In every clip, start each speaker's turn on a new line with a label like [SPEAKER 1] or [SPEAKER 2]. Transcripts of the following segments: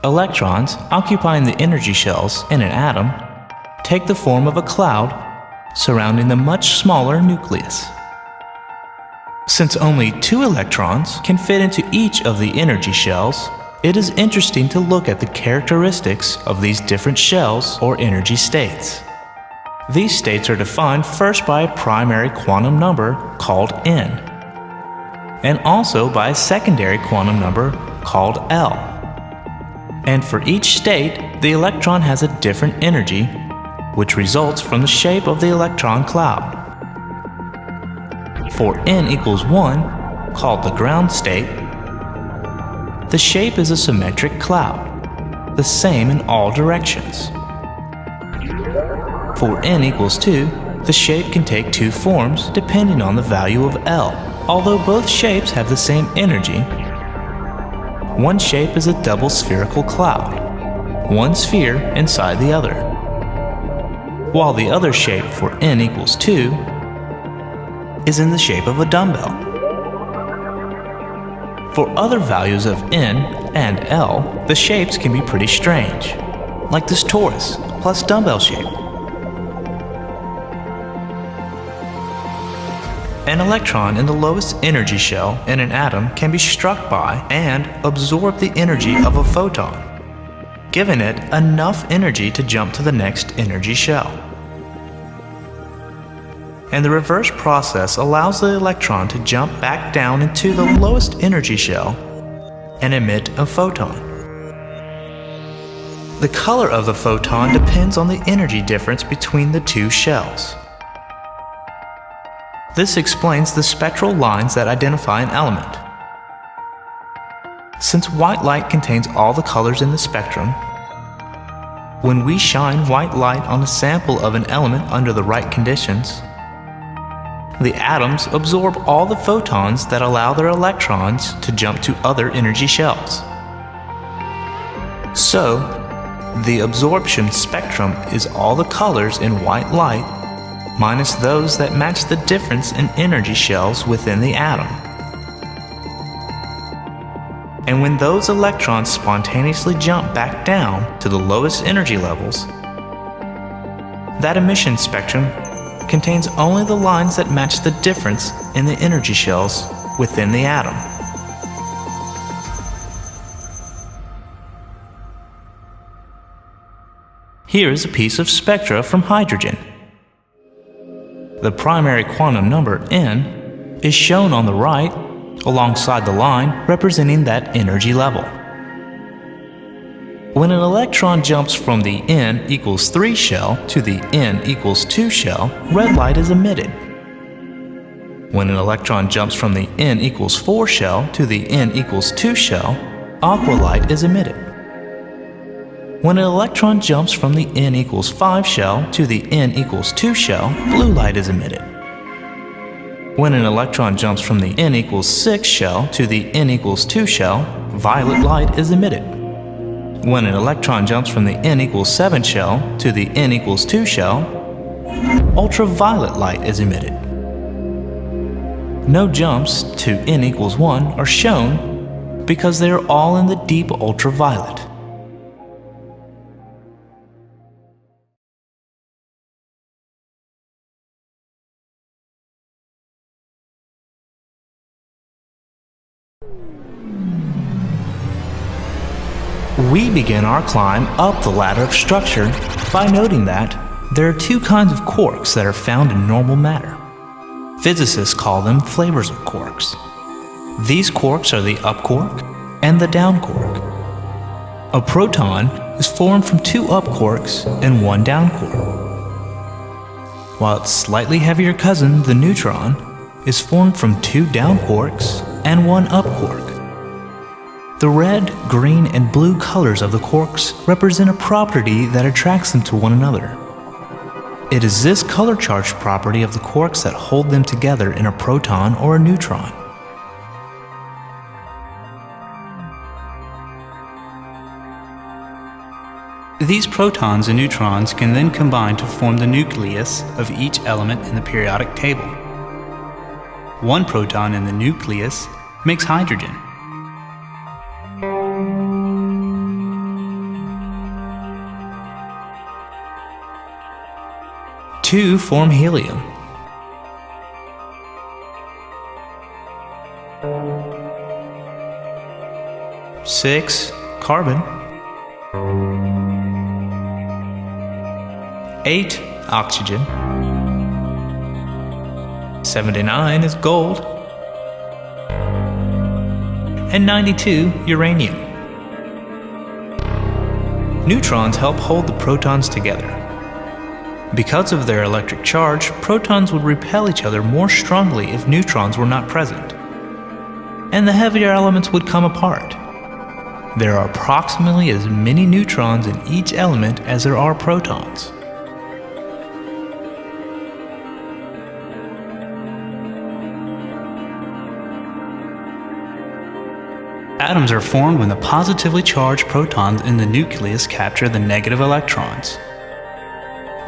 [SPEAKER 1] Electrons occupying the energy shells in an atom take the form of a cloud surrounding the much smaller nucleus. Since only 2 electrons can fit into each of the energy shells, it is interesting to look at the characteristics of these different shells or energy states. These states are defined first by a primary quantum number called n, and also by a secondary quantum number called L. And for each state, the electron has a different energy, which results from the shape of the electron cloud. For n equals 1, called the ground state, the shape is a symmetric cloud, the same in all directions. For n equals 2, the shape can take 2 forms depending on the value of L. Although both shapes have the same energy, one shape is a double spherical cloud, one sphere inside the other, while the other shape for n equals 2 is in the shape of a dumbbell. For other values of n and L, the shapes can be pretty strange, like this torus plus dumbbell shape. An electron in the lowest energy shell in an atom can be struck by and absorb the energy of a photon, giving it enough energy to jump to the next energy shell. And the reverse process allows the electron to jump back down into the lowest energy shell and emit a photon. The color of the photon depends on the energy difference between the 2 shells. This explains the spectral lines that identify an element. Since white light contains all the colors in the spectrum, when we shine white light on a sample of an element under the right conditions, the atoms absorb all the photons that allow their electrons to jump to other energy shells. So, the absorption spectrum is all the colors in white light minus those that match the difference in energy shells within the atom. And when those electrons spontaneously jump back down to the lowest energy levels, that emission spectrum contains only the lines that match the difference in the energy shells within the atom. Here is a piece of spectra from hydrogen. The primary quantum number n is shown on the right alongside the line representing that energy level. When an electron jumps from the n equals 3 shell to the n equals 2 shell, red light is emitted. When an electron jumps from the n equals 4 shell to the n equals 2 shell, aqua light is emitted. When an electron jumps from the n equals 5 shell to the n equals 2 shell, blue light is emitted. When an electron jumps from the n equals 6 shell to the n equals 2 shell, violet light is emitted. When an electron jumps from the n equals 7 shell to the n equals 2 shell, ultraviolet light is emitted. No jumps to n equals 1 are shown because they are all in the deep ultraviolet. We begin our climb up the ladder of structure by noting that there are 2 kinds of quarks that are found in normal matter. Physicists call them flavors of quarks. These quarks are the up quark and the down quark. A proton is formed from 2 up quarks and 1 down quark, while its slightly heavier cousin, the neutron, is formed from 2 down quarks and 1 up quark. The red, green, and blue colors of the quarks represent a property that attracts them to one another. It is this color charge property of the quarks that hold them together in a proton or a neutron. These protons and neutrons can then combine to form the nucleus of each element in the periodic table. One proton in the nucleus makes hydrogen. 2 form helium. 6 carbon. 8 oxygen. 79 is gold. And 92 uranium. Neutrons help hold the protons together. Because of their electric charge, protons would repel each other more strongly if neutrons were not present, and the heavier elements would come apart. There are approximately as many neutrons in each element as there are protons. Atoms are formed when the positively charged protons in the nucleus capture the negative electrons.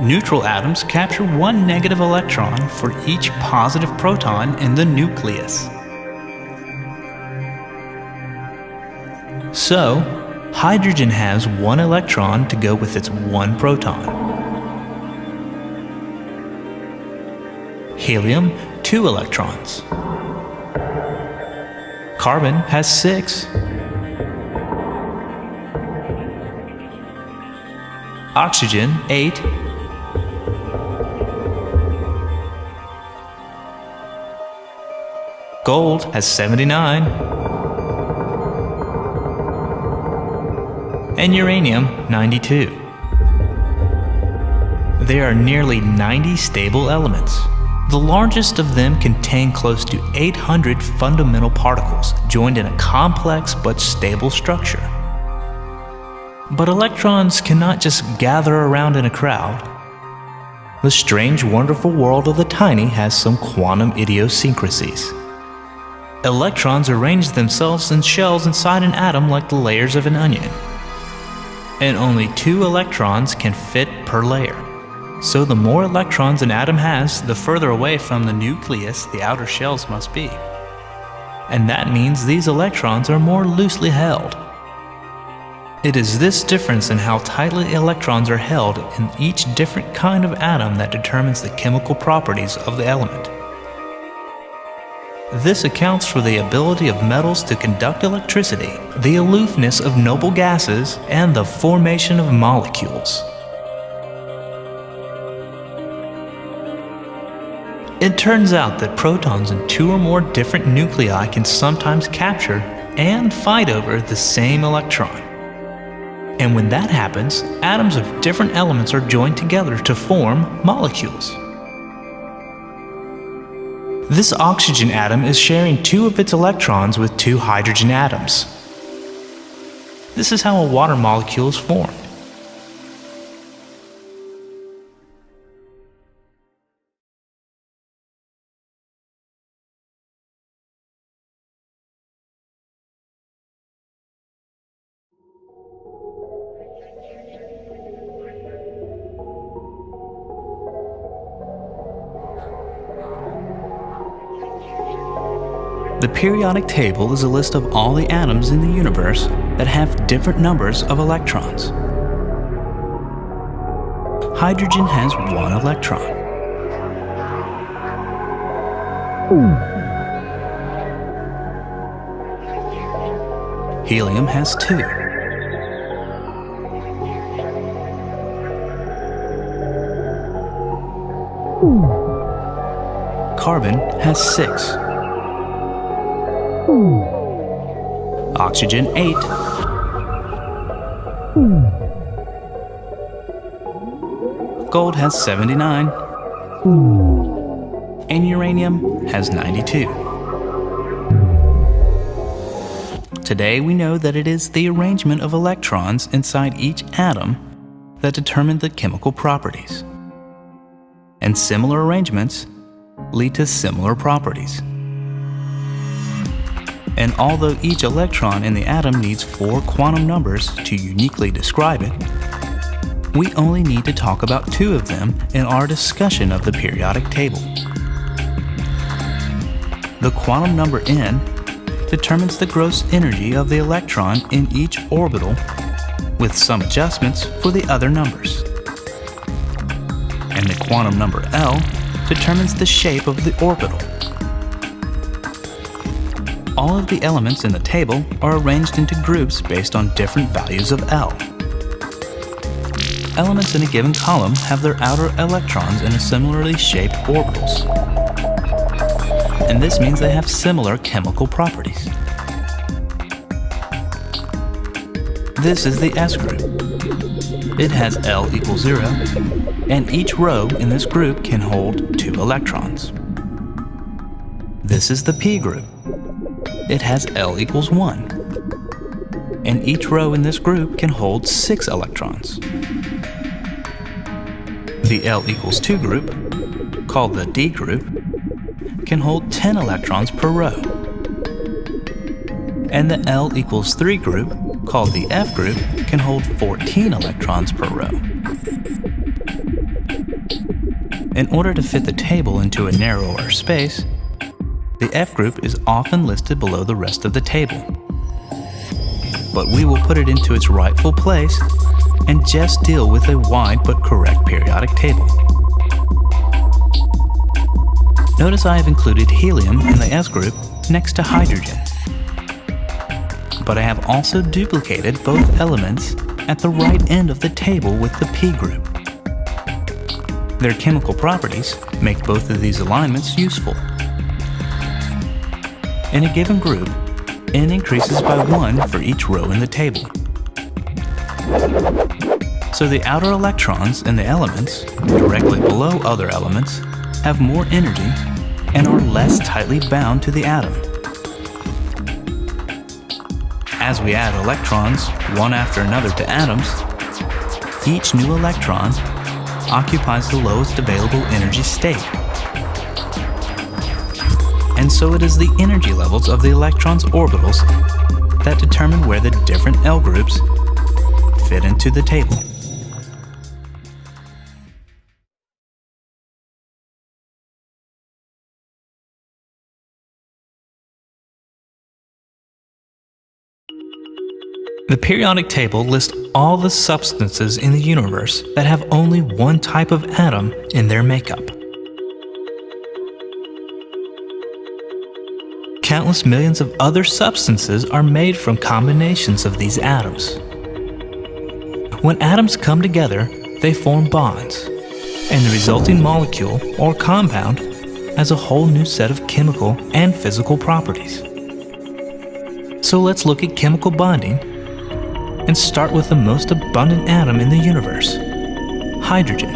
[SPEAKER 1] Neutral atoms capture one negative electron for each positive proton in the nucleus. So, hydrogen has one electron to go with its one proton. Helium, 2 electrons. Carbon has 6. Oxygen, 8. Gold has 79. And uranium, 92. There are nearly 90 stable elements. The largest of them contain close to 800 fundamental particles joined in a complex but stable structure. But electrons cannot just gather around in a crowd. The strange, wonderful world of the tiny has some quantum idiosyncrasies. Electrons arrange themselves in shells inside an atom like the layers of an onion. And only 2 electrons can fit per layer. So the more electrons an atom has, the further away from the nucleus the outer shells must be. And that means these electrons are more loosely held. It is this difference in how tightly electrons are held in each different kind of atom that determines the chemical properties of the element. This accounts for the ability of metals to conduct electricity, the aloofness of noble gases, and the formation of molecules. It turns out that protons in 2 or more different nuclei can sometimes capture and fight over the same electron. And when that happens, atoms of different elements are joined together to form molecules. This oxygen atom is sharing 2 of its electrons with 2 hydrogen atoms. This is how a water molecule is formed. The periodic table is a list of all the atoms in the universe that have different numbers of electrons. Hydrogen has 1 electron. Helium has 2. Carbon has 6. Oxygen, 8. Gold has 79. And uranium has 92. Today we know that it is the arrangement of electrons inside each atom that determine the chemical properties. And similar arrangements lead to similar properties. And although each electron in the atom needs 4 quantum numbers to uniquely describe it, we only need to talk about 2 of them in our discussion of the periodic table. The quantum number n determines the gross energy of the electron in each orbital, with some adjustments for the other numbers.
[SPEAKER 2] and the quantum number L determines the shape of the orbital. All of the elements in the table are arranged into groups based on different values of L. Elements in a given column have their outer electrons in a similarly shaped orbitals, and this means they have similar chemical properties. This is the S group. It has L equals 0, and each row in this group can hold 2 electrons. This is the P group. It has L equals 1, and each row in this group can hold 6 electrons. The L equals 2 group, called the D group, can hold 10 electrons per row. And the L equals 3 group, called the F group, can hold 14 electrons per row. In order to fit the table into a narrower space, the F group is often listed below the rest of the table. But we will put it into its rightful place and just deal with a wide but correct periodic table. Notice I have included helium in the S group next to hydrogen. But I have also duplicated both elements at the right end of the table with the P group. Their chemical properties make both of these alignments useful. In a given group, N increases by 1 for each row in the table. So the outer electrons in the elements, directly below other elements, have more energy and are less tightly bound to the atom. As we add electrons, one after another to atoms, each new electron occupies the lowest available energy state. And so it is the energy levels of the electrons' orbitals that determine where the different L groups fit into the table. The periodic table lists all the substances in the universe that have only one type of atom in their makeup. Countless millions of other substances are made from combinations of these atoms. When atoms come together, they form bonds, and the resulting molecule or compound has a whole new set of chemical and physical properties. So let's look at chemical bonding and start with the most abundant atom in the universe, hydrogen.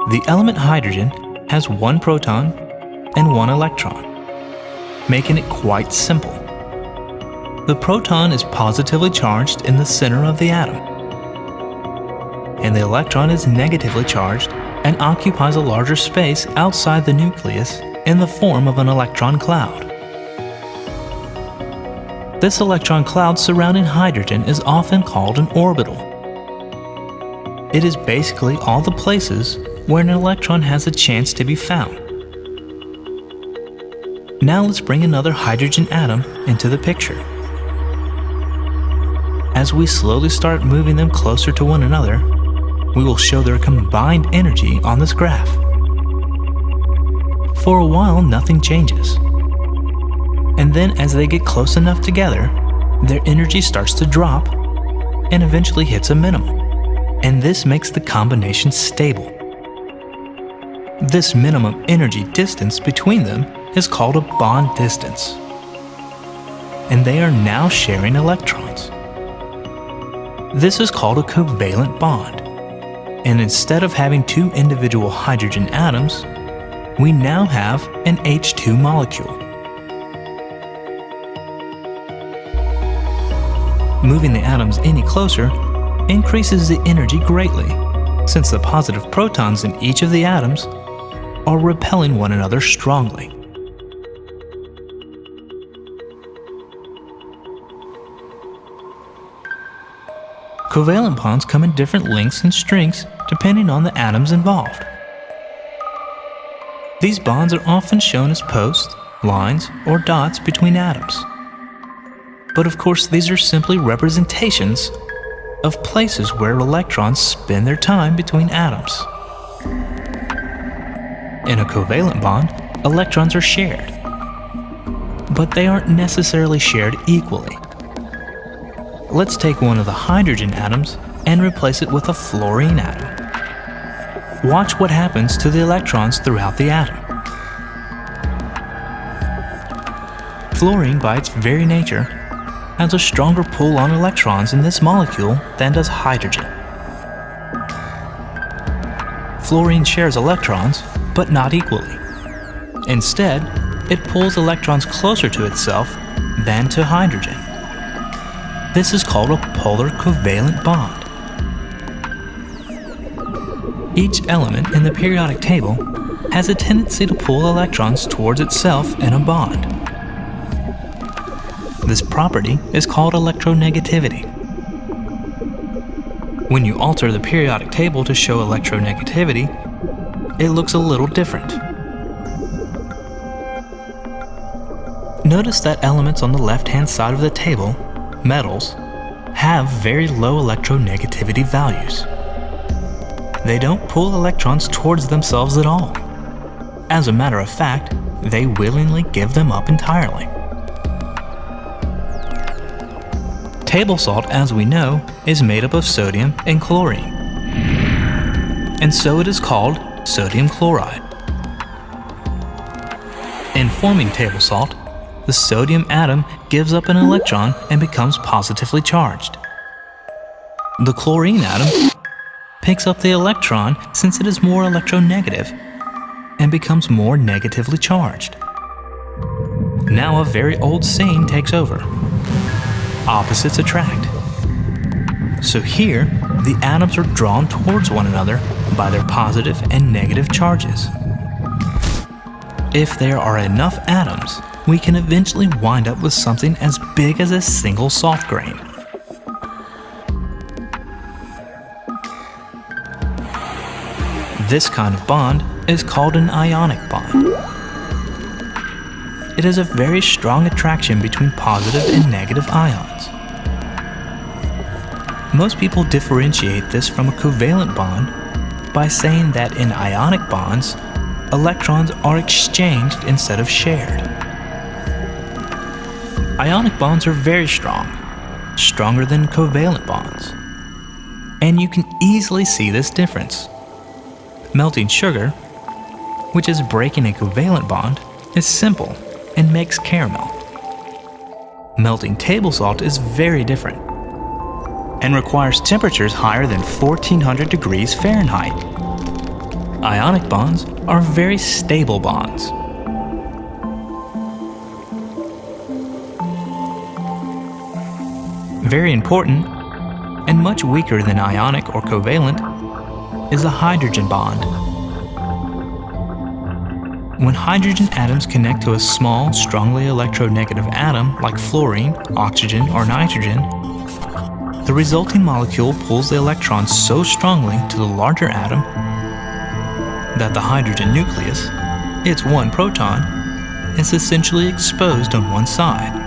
[SPEAKER 2] The element hydrogen has 1 proton and 1 electron, making it quite simple. The proton is positively charged in the center of the atom, and the electron is negatively charged and occupies a larger space outside the nucleus in the form of an electron cloud. This electron cloud surrounding hydrogen is often called an orbital. It is basically all the places where an electron has a chance to be found. Now let's bring another hydrogen atom into the picture. As we slowly start moving them closer to one another, we will show their combined energy on this graph. For a while, nothing changes. And then as they get close enough together, their energy starts to drop and eventually hits a minimum. And this makes the combination stable. This minimum energy distance between them is called a bond distance. And they are now sharing electrons. This is called a covalent bond. And instead of having 2 individual hydrogen atoms, we now have an H2 molecule. Moving the atoms any closer increases the energy greatly, since the positive protons in each of the atoms are repelling one another strongly. Covalent bonds come in different lengths and strengths depending on the atoms involved. These bonds are often shown as posts, lines, or dots between atoms. But of course, these are simply representations of places where electrons spend their time between atoms. In a covalent bond, electrons are shared, but they aren't necessarily shared equally. Let's take one of the hydrogen atoms and replace it with a fluorine atom. Watch what happens to the electrons throughout the atom. Fluorine, by its very nature, has a stronger pull on electrons in this molecule than does hydrogen. Fluorine shares electrons, but not equally. Instead, it pulls electrons closer to itself than to hydrogen. This is called a polar covalent bond. Each element in the periodic table has a tendency to pull electrons towards itself in a bond. This property is called electronegativity. When you alter the periodic table to show electronegativity, it looks a little different. Notice that elements on the left-hand side of the table, metals, have very low electronegativity values. They don't pull electrons towards themselves at all. As a matter of fact, they willingly give them up entirely. Table salt, as we know, is made up of sodium and chlorine, and so it is called sodium chloride. In forming table salt, the sodium atom gives up an electron and becomes positively charged. The chlorine atom picks up the electron since it is more electronegative and becomes more negatively charged. Now a very old saying takes over. Opposites attract. So here, the atoms are drawn towards one another by their positive and negative charges. If there are enough atoms, we can eventually wind up with something as big as a single salt grain. This kind of bond is called an ionic bond. It is a very strong attraction between positive and negative ions. Most people differentiate this from a covalent bond by saying that in ionic bonds, electrons are exchanged instead of shared. Ionic bonds are very strong, stronger than covalent bonds. And you can easily see this difference. Melting sugar, which is breaking a covalent bond, is simple and makes caramel. Melting table salt is very different and requires temperatures higher than 1400 degrees Fahrenheit. Ionic bonds are very stable bonds. Very important, and much weaker than ionic or covalent, is a hydrogen bond. When hydrogen atoms connect to a small, strongly electronegative atom like fluorine, oxygen, or nitrogen, the resulting molecule pulls the electrons so strongly to the larger atom that the hydrogen nucleus, its one proton, is essentially exposed on one side.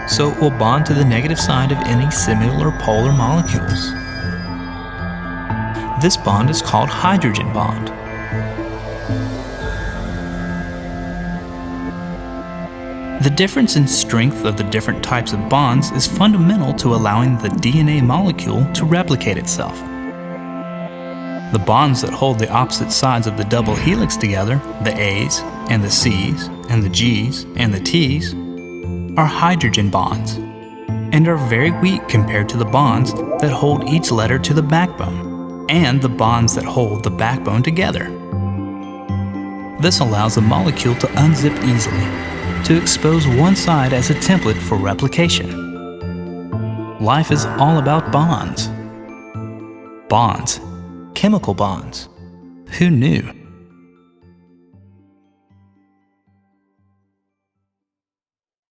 [SPEAKER 2] So it will bond to the negative side of any similar polar molecules. This bond is called hydrogen bond. The difference in strength of the different types of bonds is fundamental to allowing the DNA molecule to replicate itself. The bonds that hold the opposite sides of the double helix together, the A's and the C's and the G's and the T's, are hydrogen bonds and are very weak compared to the bonds that hold each letter to the backbone and the bonds that hold the backbone together. This allows the molecule to unzip easily, to expose one side as a template for replication. Life is all about bonds. Bonds, chemical bonds. Who knew?